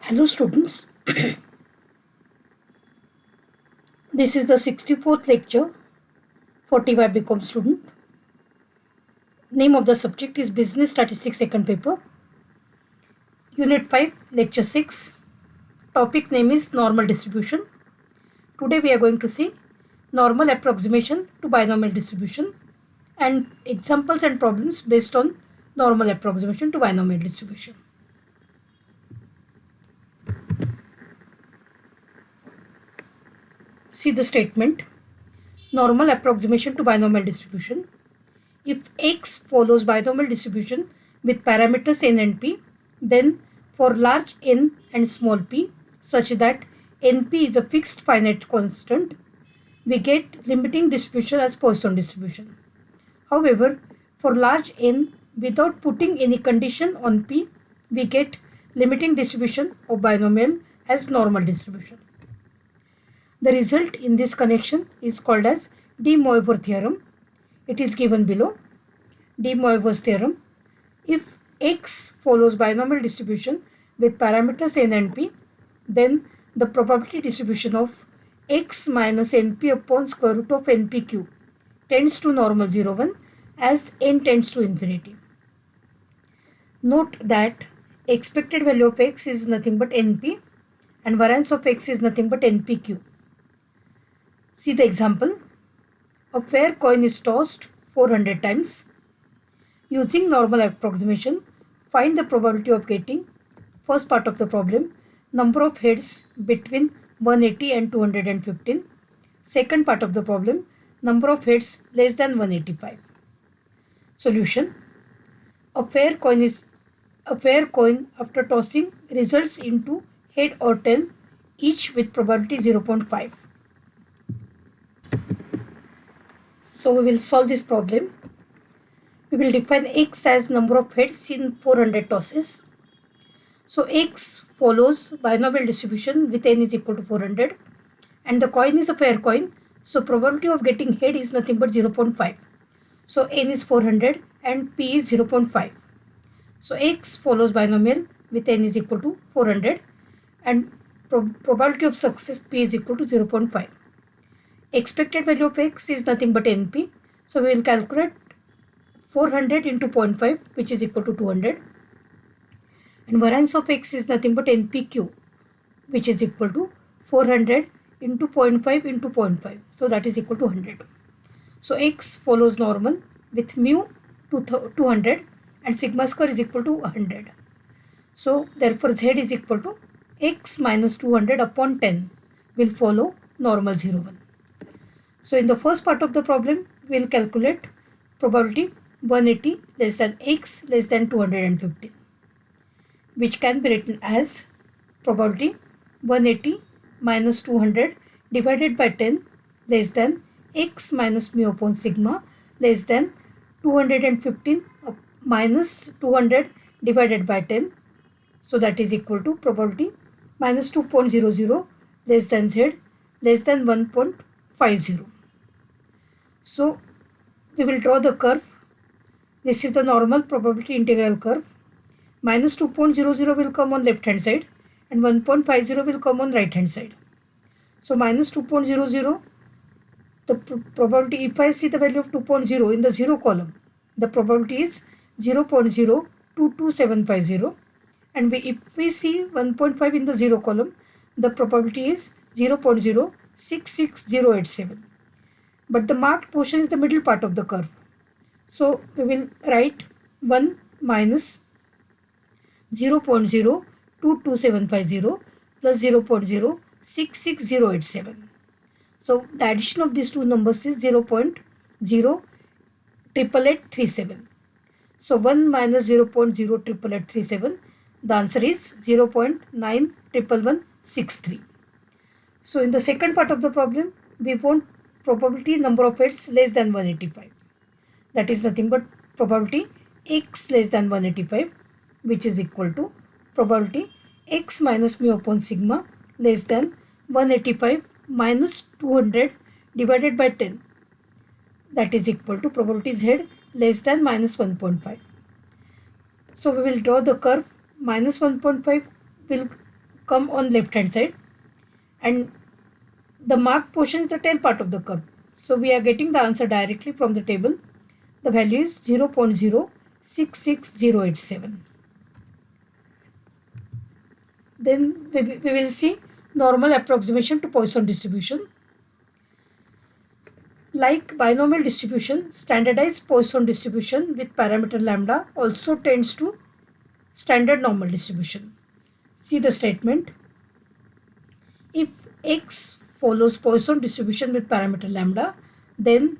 Hello students, this is the 64th lecture for TY BCom student. Name of the subject is Business Statistics second paper. Unit 5, lecture 6. Topic name is Normal Distribution. Today we are going to see normal approximation to binomial distribution and examples and problems based on normal approximation to binomial distribution. See the statement. Normal approximation to binomial distribution. If x follows binomial distribution with parameters n and p, then for large n and small p such that np is a fixed finite constant, we get limiting distribution as Poisson distribution. However, for large n without putting any condition on p, we get limiting distribution of binomial as normal distribution. The result in this connection is called as de Moivre theorem. It is given below. De Moivre's theorem. If x follows binomial distribution with parameters n and p, then the probability distribution of x minus np upon square root of np cube tends to normal 0, 1 as n tends to infinity. Note that expected value of x is nothing but np and variance of x is nothing but np cube. See the example. A fair coin is tossed 400 times. Using normal approximation, find the probability of getting, first part of the problem, number of heads between 180 and 215. Second part of the problem, number of heads less than 185. Solution. A fair coin after tossing results into head or tail, each with probability 0.5. So we will solve this problem. We will define x as number of heads in 400 tosses. So x follows binomial distribution with n is equal to 400 and the coin is a fair coin. So probability of getting head is nothing but 0.5. So n is 400 and p is 0.5. So x follows binomial with n is equal to 400 and probability of success p is equal to 0.5. Expected value of x is nothing but np. So we will calculate 400 into 0.5 which is equal to 200. And variance of x is nothing but np cube which is equal to 400 into 0.5 into 0.5. So that is equal to 100. So x follows normal with mu to 200 and sigma square is equal to 100. So therefore z is equal to x minus 200 upon 10 will follow normal 0, 1. So in the first part of the problem, we will calculate probability 180 less than x less than 215, which can be written as probability 180 minus 200 divided by 10 less than x minus mu upon sigma less than 215 minus 200 divided by 10. So that is equal to probability minus 2.00 less than z less than 1.50. So we will draw the curve. This is the normal probability integral curve. Minus 2.00 will come on left hand side and 1.50 will come on right hand side. So minus 2.00, the probability, if I see the value of 2.0 in the 0 column, the probability is 0.022750 and if we see 1.5 in the 0 column, the probability is 0.066087. But the marked portion is the middle part of the curve. So we will write 1 minus 0.022750 plus 0.066087. So the addition of these two numbers is 0.08837. So 1 minus 0.08837, the answer is 0.91163. So in the second part of the problem, we want probability number of heads less than 185. That is nothing but probability x less than 185 which is equal to probability x minus mu upon sigma less than 185 minus 200 divided by 10. That is equal to probability z less than minus 1.5. So we will draw the curve minus 1.5 will come on left hand side, and the marked portion is the tail part of the curve. So we are getting the answer directly from the table. The value is 0.066087. Then we will see normal approximation to Poisson distribution. Like binomial distribution, standardized Poisson distribution with parameter lambda also tends to standard normal distribution. See the statement. If x follows Poisson distribution with parameter lambda, then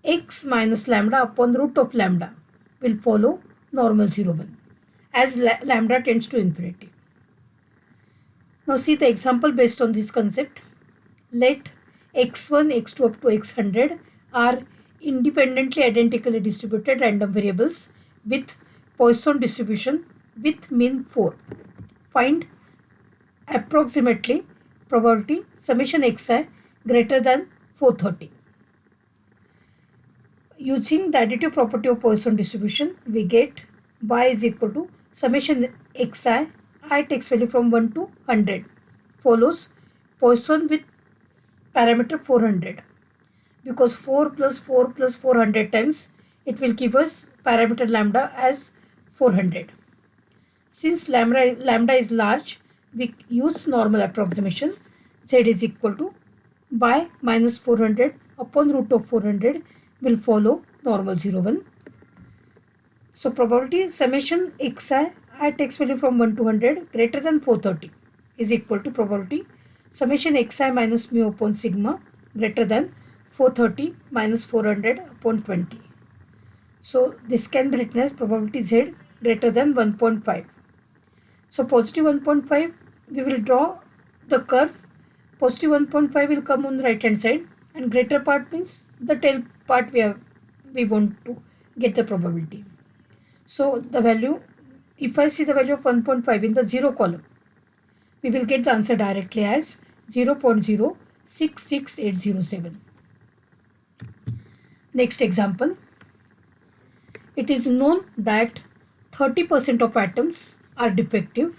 x minus lambda upon root of lambda will follow normal 0, 1 as lambda tends to infinity. Now see the example based on this concept. Let x1, x2 up to x100 are independently identically distributed random variables with Poisson distribution with mean 4. Find approximately probability summation xi greater than 430. Using the additive property of Poisson distribution, we get y is equal to summation xi, I takes value from 1 to 100, follows Poisson with parameter 400, because 4 plus 4 plus 400 times it will give us parameter lambda as 400. Since lambda is large, we use normal approximation. Z is equal to y minus 400 upon root of 400 will follow normal 0, 1. So probability summation xi, I takes value from 1 to 100 greater than 430 is equal to probability summation xi minus mu upon sigma greater than 430 minus 400 upon 20. So this can be written as probability z greater than 1.5. So positive 1.5, we will draw the curve. Positive 1.5 will come on the right hand side, and greater part means the tail part we want to get the probability. So the value, if I see the value of 1.5 in the 0 column, we will get the answer directly as 0.066807. Next example. It is known that 30% of atoms are defective.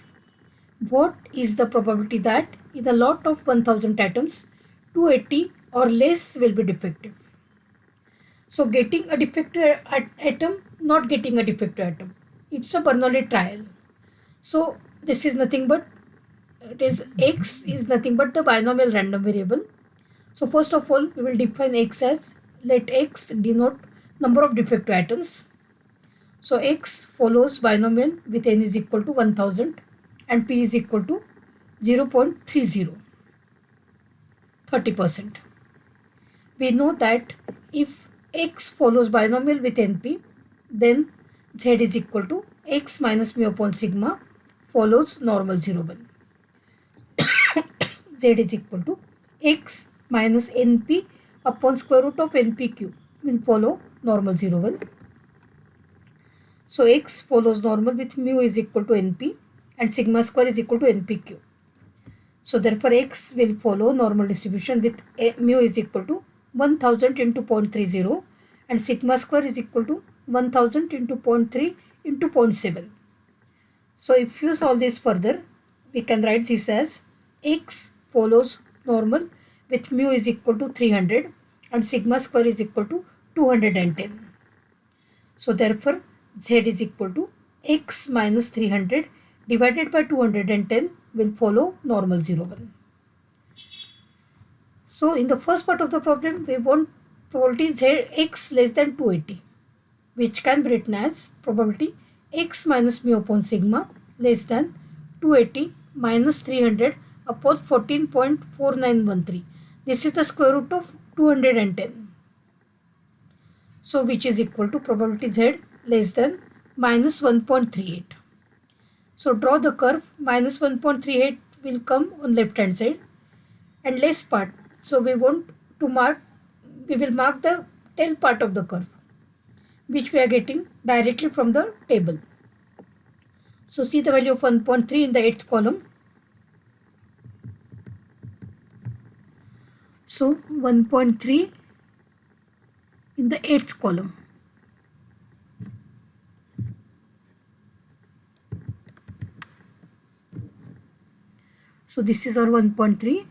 What is the probability that in a lot of 1000 atoms, 280 or less will be defective? So getting a defective atom, not getting a defective atom, it's a Bernoulli trial. So this is nothing but, x is nothing but the binomial random variable. So first of all, we will define x as, let x denote number of defective atoms. So x follows binomial with n is equal to 1000 and p is equal to 0.30, 30%. We know that if x follows binomial with np, then z is equal to x minus mu upon sigma follows normal 0, 1. Z is equal to x minus np upon square root of np cube will follow normal 0, 1. So x follows normal with mu is equal to np and sigma square is equal to np cube. So therefore x will follow normal distribution with mu is equal to 1000 into 0.30 and sigma square is equal to 1000 into 0.3 into 0.7. So if you solve this further, we can write this as x follows normal with mu is equal to 300 and sigma square is equal to 210. So therefore z is equal to x minus 300 divided by 210 will follow normal 0, 1. So in the first part of the problem, we want probability z x less than 280, which can be written as probability x minus mu upon sigma less than 280 minus 300 upon 14.4913. This is the square root of 210. So which is equal to probability z less than minus 1.38. So draw the curve. Minus 1.38 will come on left hand side and less part. So we will mark the tail part of the curve, which we are getting directly from the table. So see the value of 1.3 in the 8th column. So 1.3 in the 8th column. So this is our 1.3.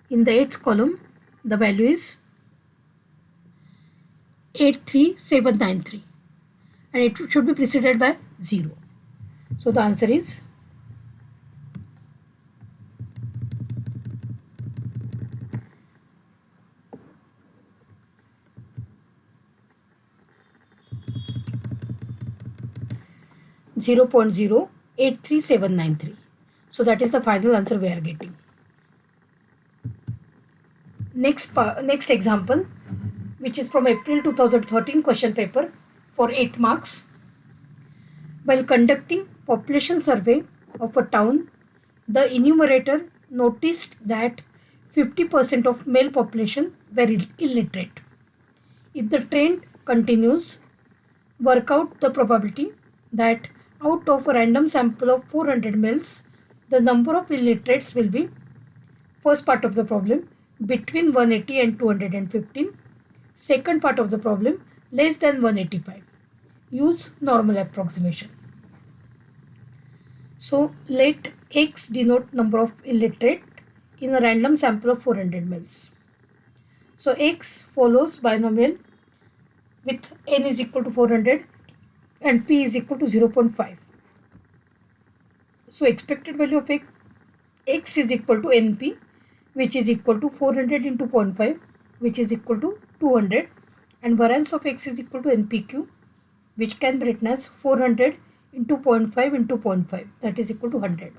In the 8th column, the value is 83793 and it should be preceded by 0. So the answer is 0.083793. So that is the final answer we are getting. Next example, which is from April 2013 question paper for 8 marks. While conducting population survey of a town, the enumerator noticed that 50% of male population were illiterate. If the trend continues, work out the probability that out of a random sample of 400 males, the number of illiterates will be, first part of the problem, between 180 and 215. Second part of the problem, less than 185. Use normal approximation. So let X denote number of illiterate in a random sample of 400 males. So X follows binomial with n is equal to 400 and p is equal to 0.5. So expected value of x is equal to np, which is equal to 400 into 0.5, which is equal to 200, and variance of x is equal to npq, which can be written as 400 into 0.5 into 0.5, that is equal to 100.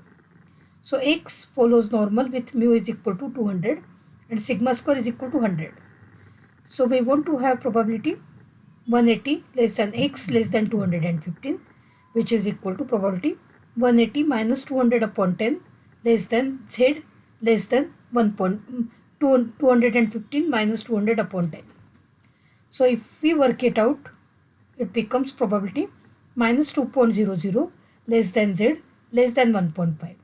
So x follows normal with mu is equal to 200 and sigma square is equal to 100. So we want to have probability 180 less than x less than 215, which is equal to probability 180 minus 200 upon 10 less than z less than 215 minus 200 upon 10. So if we work it out, it becomes probability minus 2.00 less than z less than 1.5.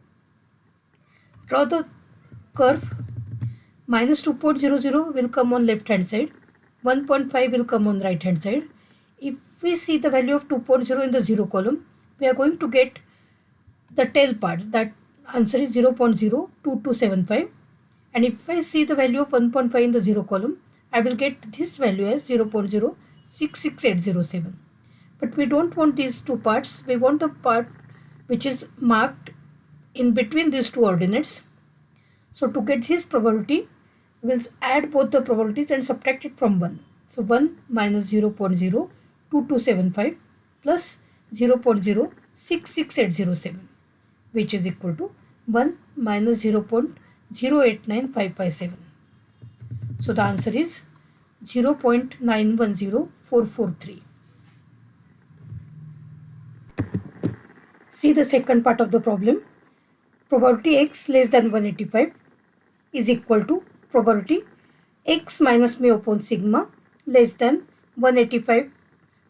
Draw the curve. Minus 2.00 will come on left hand side, 1.5 will come on right hand side. If we see the value of 2.0 in the 0 column, we are going to get the tail part, that answer is 0.02275, and if I see the value of 1.5 in the 0 column, I will get this value as 0.066807. But we don't want these two parts, we want a part which is marked in between these two ordinates. So to get this probability, we'll add both the probabilities and subtract it from 1. So 1 minus 0.02275 plus 0.066807, which is equal to 1 minus 0.089557. So the answer is 0.910443. See the second part of the problem. Probability x less than 185 is equal to probability x minus mu upon sigma less than 185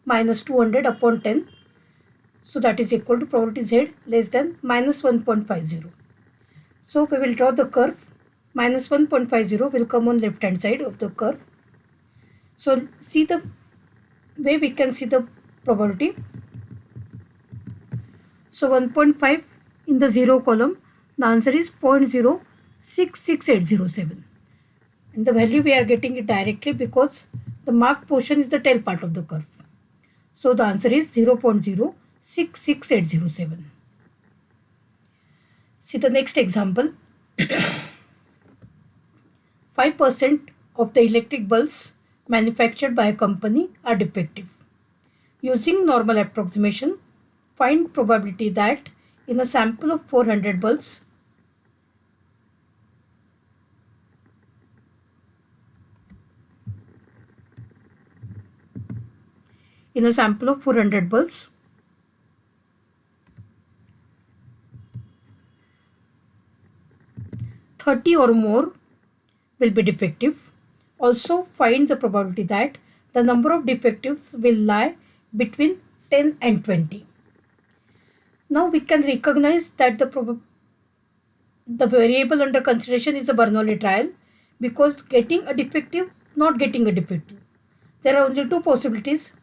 minus 200 upon 10. So that is equal to probability z less than minus 1.50. So we will draw the curve. Minus 1.50 will come on left hand side of the curve. So see the way we can see the probability. So 1.5 in the 0 column, the answer is 0.066807. And the value we are getting it directly because the marked portion is the tail part of the curve. So the answer is 0.066807. See the next example. 5% of the electric bulbs manufactured by a company are defective. Using normal approximation, find probability that in a sample of 400 bulbs, in a sample of 400 bulbs, $30 or more will be defective. Also find the probability that the number of defectives will lie between 10 and 20. Now we can recognize that the variable under consideration is the Bernoulli trial, because getting a defective, not getting a defective. There are only two possibilities.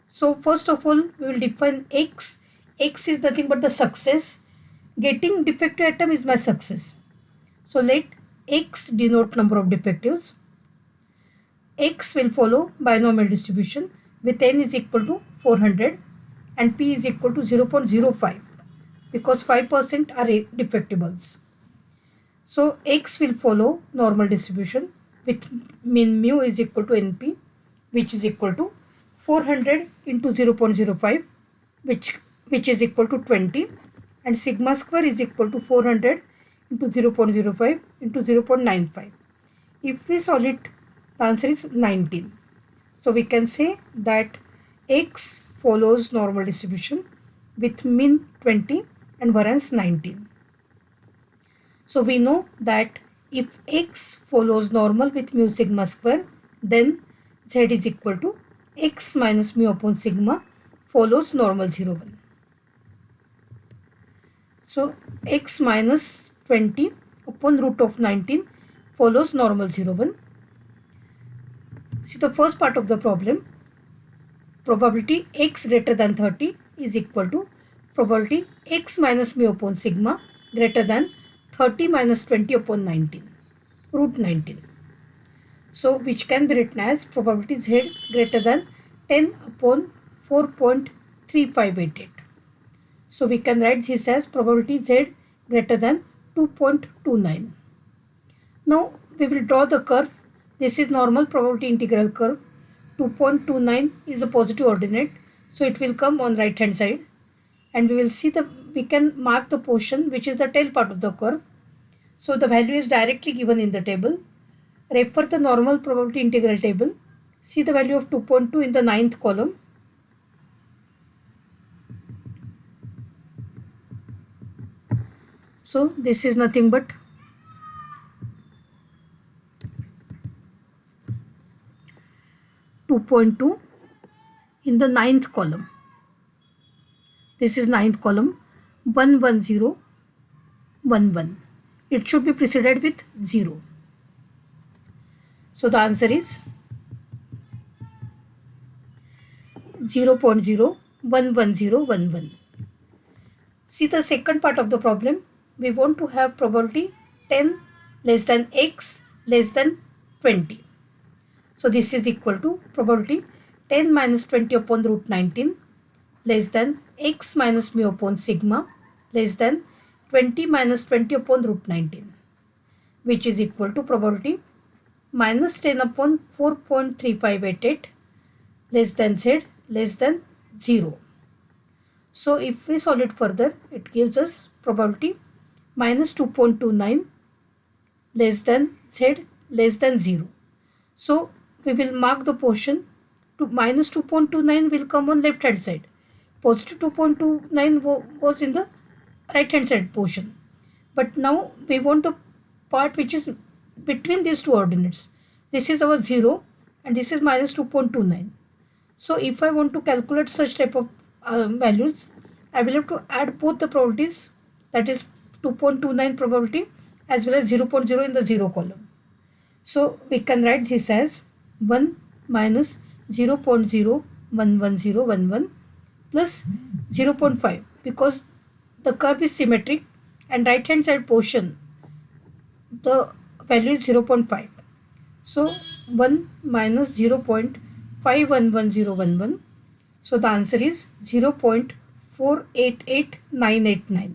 So first of all, we will define x. X is nothing but the success, Getting defective atom is my success. So let X denote number of defectives. X will follow binomial distribution with n is equal to 400 and p is equal to 0.05 because 5% are defectibles. So X will follow normal distribution with mean mu is equal to np, which is equal to 400 into 0.05 which is equal to 20, and sigma square is equal to 400 into 0.05 into 0.95. If we solve it, the answer is 19. So we can say that X follows normal distribution with mean 20 and variance 19. So we know that if X follows normal with mu sigma square, then Z is equal to X minus mu upon sigma follows normal 0, 1. So X minus 20 upon root of 19 follows normal 0, 1. See the first part of the problem. Probability X greater than 30 is equal to probability X minus mu upon sigma greater than 30 minus 20 upon 19, root 19. So which can be written as probability Z greater than 10 upon 4.3588. So we can write this as probability Z greater than 2.29. Now we will draw the curve. This is normal probability integral curve. 2.29 is a positive ordinate, so it will come on right hand side, and we can mark the portion which is the tail part of the curve. So the value is directly given in the table. Refer the normal probability integral table. See the value of 2.2 in the 9th column. So this is nothing but (2.2) in the 9th column. This is 9th column, 11011. It should be preceded with 0. So the answer is 0.011011. See the second part of the problem. We want to have probability 10 less than X less than 20. So this is equal to probability 10 minus 20 upon root 19 less than X minus mu upon sigma less than 20 minus 20 upon root 19, which is equal to probability minus 10 upon 4.3588 less than Z less than 0. So if we solve it further, it gives us probability minus 2.29 less than Z less than 0. So we will mark the portion. To minus 2.29 will come on left hand side. Positive 2.29 was in the right hand side portion. But now we want the part which is between these two ordinates. This is our 0 and this is minus 2.29. So if I want to calculate such type of values, I will have to add both the probabilities, that is 2.29 probability as well as 0.0 in the 0 column. So we can write this as 1 minus 0.011011 plus 0.5, because the curve is symmetric and right hand side portion the value is 0.5. So 1 minus 0.511011. So the answer is 0.488989.